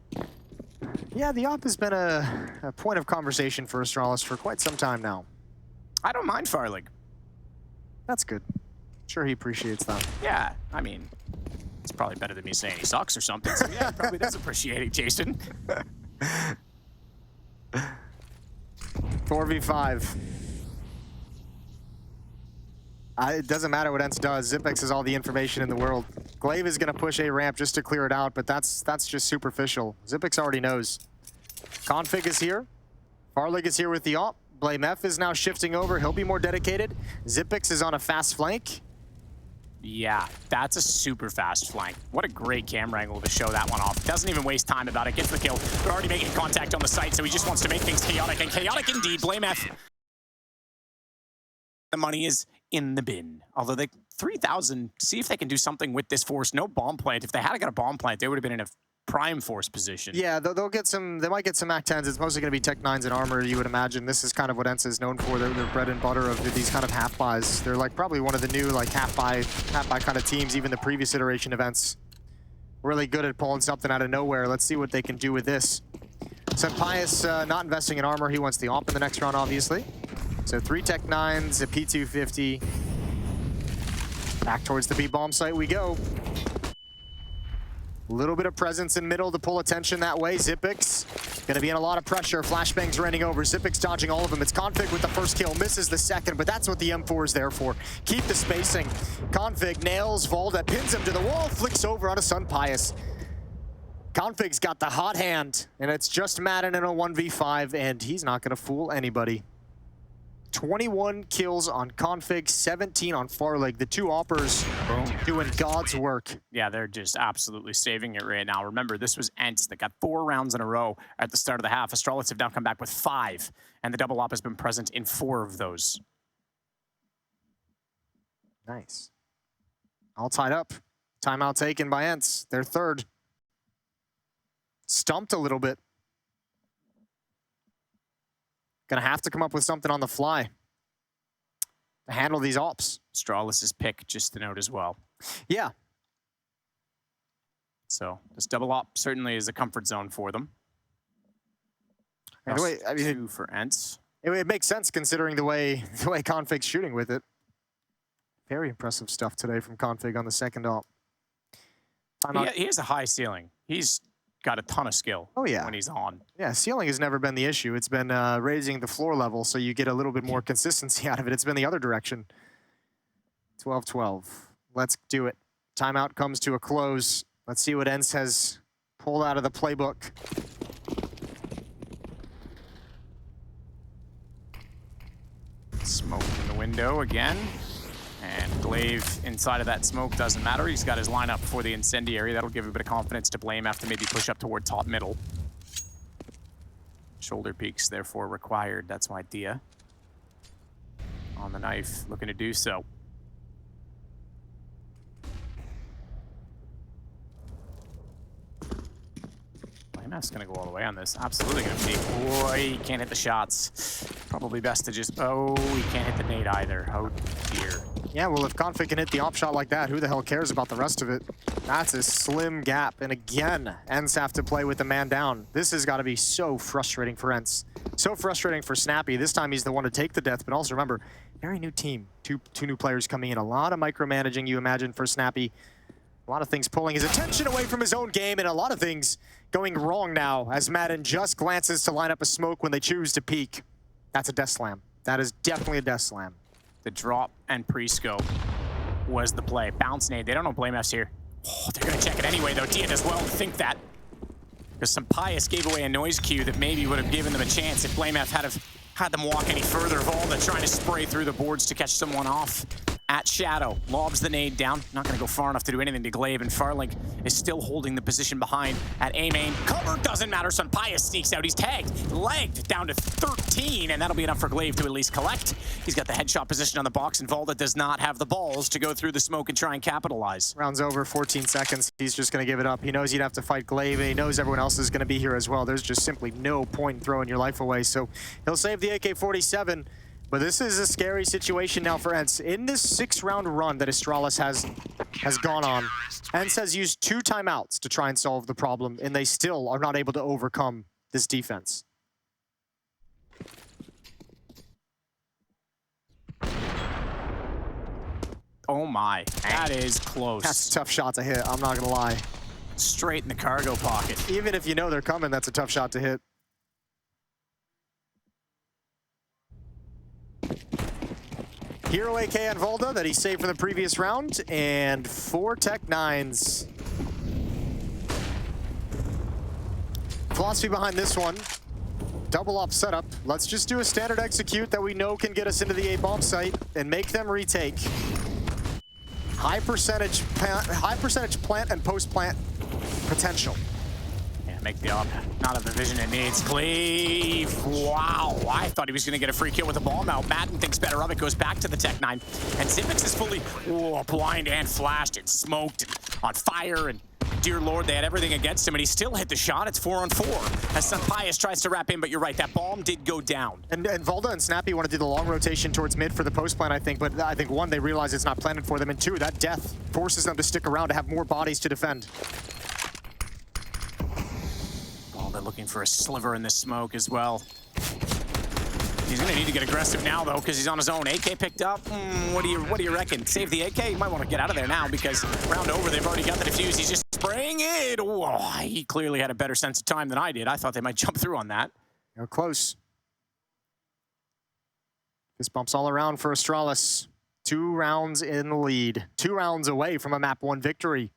Yeah, the op has been a point of conversation for Astralis for quite some time now. I don't mind Farlig. That's good. Sure, he appreciates that. Yeah, I mean, it's probably better than me saying he sucks or something. So yeah, he probably does appreciate it, Jason. 4v5. It doesn't matter what ENCE does. Xyp9x has all the information in the world. Glaive is going to push a ramp just to clear it out, but that's just superficial. Xyp9x already knows. Config is here. Farlig is here with the op. Blame F is now shifting over. He'll be more dedicated. Xyp9x is on a fast flank. Yeah, that's a super fast flank. What a great camera angle to show that one off. Doesn't even waste time about it. Gets the kill. They're already making contact on the site, so he just wants to make things chaotic. And chaotic indeed. Blame F. The money is in the bin. Although they 3,000, see if they can do something with this force. No bomb plant. If they had got a bomb plant, they would have been in a prime force position. Yeah, they'll get some, they might get some Mac-10s. It's mostly going to be Tech 9s and armor, you would imagine. This is kind of what ENCE is known for. They're bread and butter of these kind of half-buys. They're like probably one of the new like half-buy kind of teams, even the previous iteration of ENCE. Really good at pulling something out of nowhere. Let's see what they can do with this. Senpaius not investing in armor. He wants the AWP in the next round, obviously. So 3 Tech 9s, a P250. Back towards the B-bomb site we go. A little bit of presence in middle to pull attention that way. Xyp9x gonna be in a lot of pressure. Flashbangs raining over. Xyp9x dodging all of them. It's Config with the first kill, misses the second, but that's what the M4 is there for. Keep the spacing. Config nails valde, pins him to the wall, flicks over onto Senpaius. Config's got the hot hand, and it's just maden in a 1v5, and he's not gonna fool anybody. 21 kills on Config, 17 on Farlig. The two oppers doing God's work. Yeah, they're just absolutely saving it right now. Remember, this was ENCE that got 4 rounds in a row at the start of the half. Astralis have now come back with 5, and the double op has been present in 4 of those. Nice. All tied up. Timeout taken by ENCE. They're third. Stumped a little bit. Gonna have to come up with something on the fly to handle these ops. Astralis' pick, just to note as well. Yeah. So this double op certainly is a comfort zone for them. And the way, I mean, 2 for ENCE. it makes sense considering the way Config's shooting with it. Very impressive stuff today from Config on the second op. He has a high ceiling. He's got a ton of skill when he's on. Yeah, ceiling has never been the issue. It's been raising the floor level so you get a little bit more consistency out of it. It's been the other direction. 12-12. Let's do it. Timeout comes to a close. Let's see what ENCE has pulled out of the playbook. Smoke in the window again. And Glaive inside of that smoke doesn't matter. He's got his lineup for the incendiary. That'll give a bit of confidence to blame after maybe push up toward top middle. Shoulder peaks therefore required. That's my idea. On the the knife, looking to do so. That's gonna go all the way on this. Absolutely gonna peek. Boy, he can't hit the shots. Probably best to just, oh, he can't hit the nade either. Oh dear. Yeah, well, if Config can hit the op shot like that, who the hell cares about the rest of it? That's a slim gap. And again, ENCE have to play with the man down. This has got to be so frustrating for ENCE. So frustrating for Snappi. This time he's the one to take the death, but also remember, very new team. Two new players coming in. A lot of micromanaging, you imagine, for Snappi. A lot of things pulling his attention away from his own game, and a lot of things going wrong now as Maden just glances to line up a smoke when they choose to peek. That's a death slam. That is definitely a death slam. The drop and pre-scope was the play. Bounce nade. They don't know BlameF's here. Oh, they're going to check it anyway, though. Dia does well to think that. Because some pious gave away a noise cue that maybe would have given them a chance if BlameF had them walk any further. Valde trying to spray through the boards to catch someone off. At Shadow, lobs the nade down. Not going to go far enough to do anything to Glaive, and Farlig is still holding the position behind at A main. Cover doesn't matter, so Pius sneaks out. He's tagged, legged down to 13, and that'll be enough for Glaive to at least collect. He's got the headshot position on the box, and Valde does not have the balls to go through the smoke and try and capitalize. Round's over, 14 seconds. He's just going to give it up. He knows he'd have to fight Glaive, and he knows everyone else is going to be here as well. There's just simply no point in throwing your life away, so he'll save the AK-47. But this is a scary situation now for ENCE. In this 6-round run that Astralis has gone on, ENCE has used 2 timeouts to try and solve the problem, and they still are not able to overcome this defense. Oh my, that is close. That's a tough shot to hit, I'm not gonna lie. Straight in the cargo pocket. Even if you know they're coming, that's a tough shot to hit. Hero AK on Valde that he saved from the previous round, and 4 Tech-9s. Philosophy behind this one, double op setup. Let's just do a standard execute that we know can get us into the A bomb site and make them retake. High percentage plant and post-plant potential. Yeah, make the op. Not have the vision it needs. Glaive. Wow. I thought he was going to get a free kill with the bomb out. Maden thinks better of it. Goes back to the Tech-9. And Xipix is fully blind and flashed and smoked and on fire. And dear Lord, they had everything against him. And he still hit the shot. It's 4-on-4. As Pius tries to wrap in. But you're right. That bomb did go down. And Valde and Snappi want to do the long rotation towards mid for the post plant, I think. But I think, 1, they realize it's not planted for them. And 2, that death forces them to stick around to have more bodies to defend. They're looking for a sliver in this smoke as well. He's gonna need to get aggressive now though, because he's on his own. AK picked up. What do you reckon? Save the AK? You might want to get out of there now because round over, they've already got the defuse. He's just spraying it. Whoa, he clearly had a better sense of time than I did. I thought they might jump through on that. You're close. This bumps all around for Astralis. 2 rounds in the lead. 2 rounds away from a map 1 victory.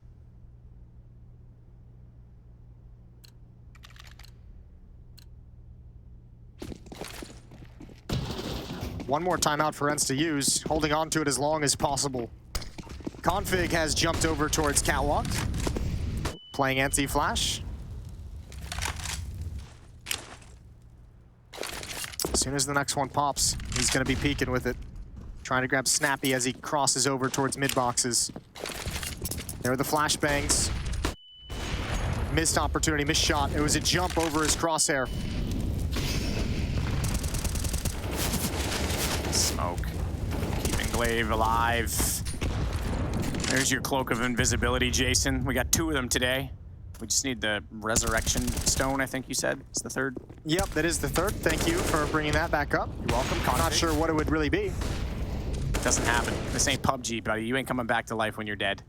One more timeout for ENCE to use, holding on to it as long as possible. Config has jumped over towards Catwalk, playing anti-flash. As soon as the next one pops, he's going to be peeking with it. Trying to grab Snappi as he crosses over towards mid-boxes. There are the flashbangs. Missed opportunity, missed shot. It was a jump over his crosshair. Smoke. Keeping Glaive alive. There's your cloak of invisibility, Jason. We got 2 of them today. We just need the resurrection stone, I think you said. It's the 3rd. Yep, that is the 3rd. Thank you for bringing that back up. You're welcome. I'm not sure what it would really be. Doesn't happen. This ain't PUBG, buddy. You ain't coming back to life when you're dead.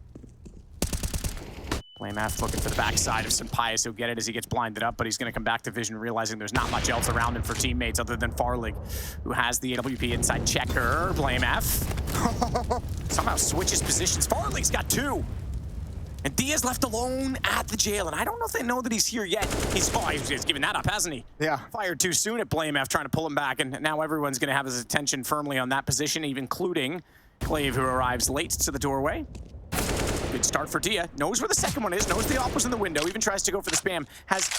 BlameF looking for the backside of some Pius. He'll get it as he gets blinded up, but he's going to come back to vision, realizing there's not much else around him for teammates other than Farlig, who has the AWP inside checker. BlameF somehow switches positions. Farlig's got 2. And Dia's left alone at the jail, and I don't know if they know that he's here yet. He's given that up, hasn't he? Yeah. Fired too soon at BlameF, trying to pull him back, and now everyone's going to have his attention firmly on that position, even including Glaive, who arrives late to the doorway. Good Good start for Dia. Knows where the second one is, knows the op was in the window, even tries to go for the spam.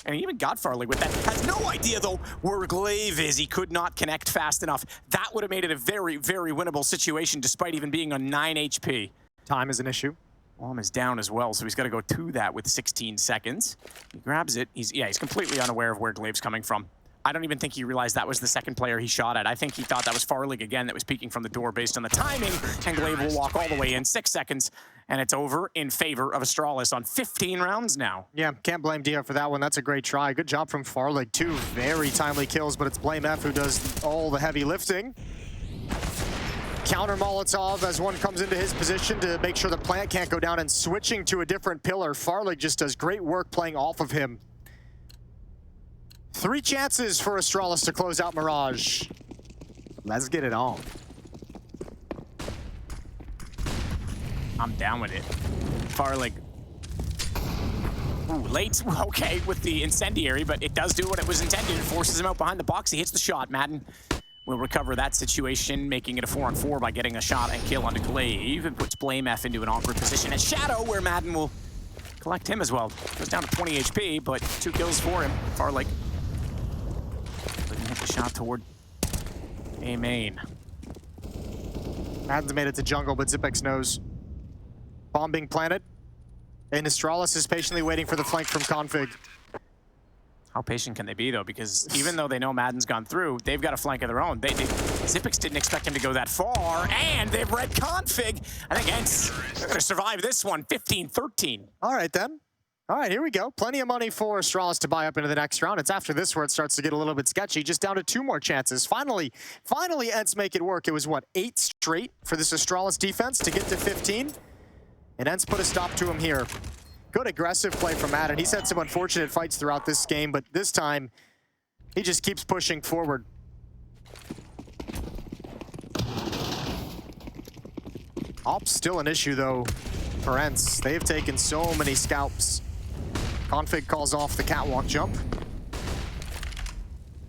And he even got Farlig with that. Has no idea, though, where Glaive is. He could not connect fast enough. That would have made it a very, very winnable situation, despite even being on 9 HP. Time is an issue. Bomb is down as well, so he's got to go to that with 16 seconds. He grabs it. He's completely unaware of where Glaive's coming from. I don't even think he realized that was the second player he shot at. I think he thought that was Farlig again that was peeking from the door based on the timing, and Glaive will walk all the way in 6 seconds, and it's over in favor of Astralis on 15 rounds now. Yeah, can't blame Dia for that one. That's a great try. Good job from Farlig. 2 very timely kills, but it's BlameF who does all the heavy lifting. Counter Molotov as one comes into his position to make sure the plant can't go down, and switching to a different pillar. Farlig just does great work playing off of him. 3 chances for Astralis to close out Mirage. Let's get it on. I'm down with it. Farlig. Ooh, late, okay, with the incendiary, but it does do what it was intended. It forces him out behind the box. He hits the shot. Maden will recover that situation, making it a 4-on-4 by getting a shot and kill onto Glaive, and puts BlameF into an awkward position at Shadow, where Maden will collect him as well. Goes down to 20 HP, but 2 kills for him. Farlig hit the shot toward A main. Maden's made it to jungle, but Zipex knows. Bomb being planted, and Astralis is patiently waiting for the flank from Config. How patient can they be, though? Because even though they know Maden's gone through, they've got a flank of their own. Zipex didn't expect him to go that far, and they've read Config. I think ENCE, they're going to survive this one, 15-13. All right, then. All right, here we go. Plenty of money for Astralis to buy up into the next round. It's after this where it starts to get a little bit sketchy. Just down to 2 more chances. Finally, ENCE make it work. It was, what, 8 straight for this Astralis defense to get to 15? And ENCE put a stop to him here. Good aggressive play from Maden. He's had some unfortunate fights throughout this game, but this time, he just keeps pushing forward. Op's still an issue, though, for ENCE. They've taken so many scalps. Config calls off the catwalk jump,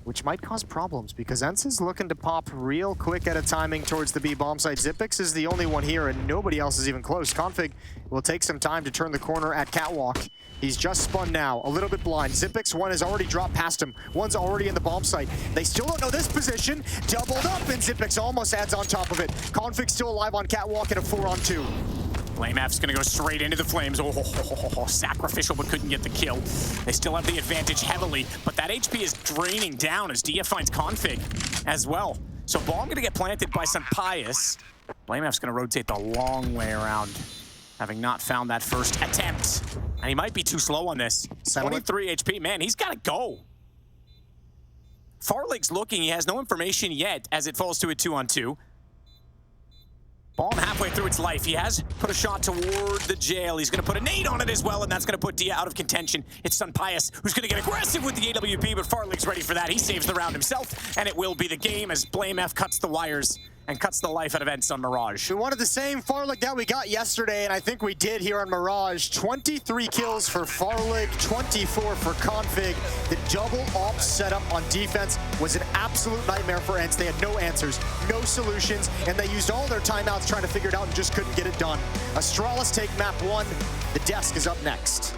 which might cause problems because ENCE is looking to pop real quick at a timing towards the B bomb site. Zipex is the only one here and nobody else is even close. Config will take some time to turn the corner at catwalk. He's just spun now, a little bit blind. Zipex, one has already dropped past him. One's already in the bomb site. They still don't know this position. Doubled up, and Zipex almost adds on top of it. Config still alive on catwalk at a 4-on-2. BlameF's gonna go straight into the flames. Sacrificial, but couldn't get the kill. They still have the advantage heavily, but that HP is draining down as Dia finds Config as well. So bomb gonna get planted by some Pious. BlameF's gonna rotate the long way around, having not found that first attempt. And he might be too slow on this. 23 HP, man, he's gotta go. Farlig's looking, he has no information yet as it falls to a 2-on-2. Bomb halfway through its life. He has put a shot toward the jail. He's going to put a nade on it as well, and that's going to put Dia out of contention. It's Pious who's going to get aggressive with the AWP, but Farlig's ready for that. He saves the round himself, and it will be the game as BlameF cuts the wires and cuts the life out of ENCE on Mirage. We wanted the same Farlig that we got yesterday, and I think we did here on Mirage. 23 kills for Farlig, 24 for Config. The double op setup on defense was an absolute nightmare for ENCE. They had no answers, no solutions, and they used all their timeouts trying to figure it out and just couldn't get it done. Astralis take map 1. The desk is up next.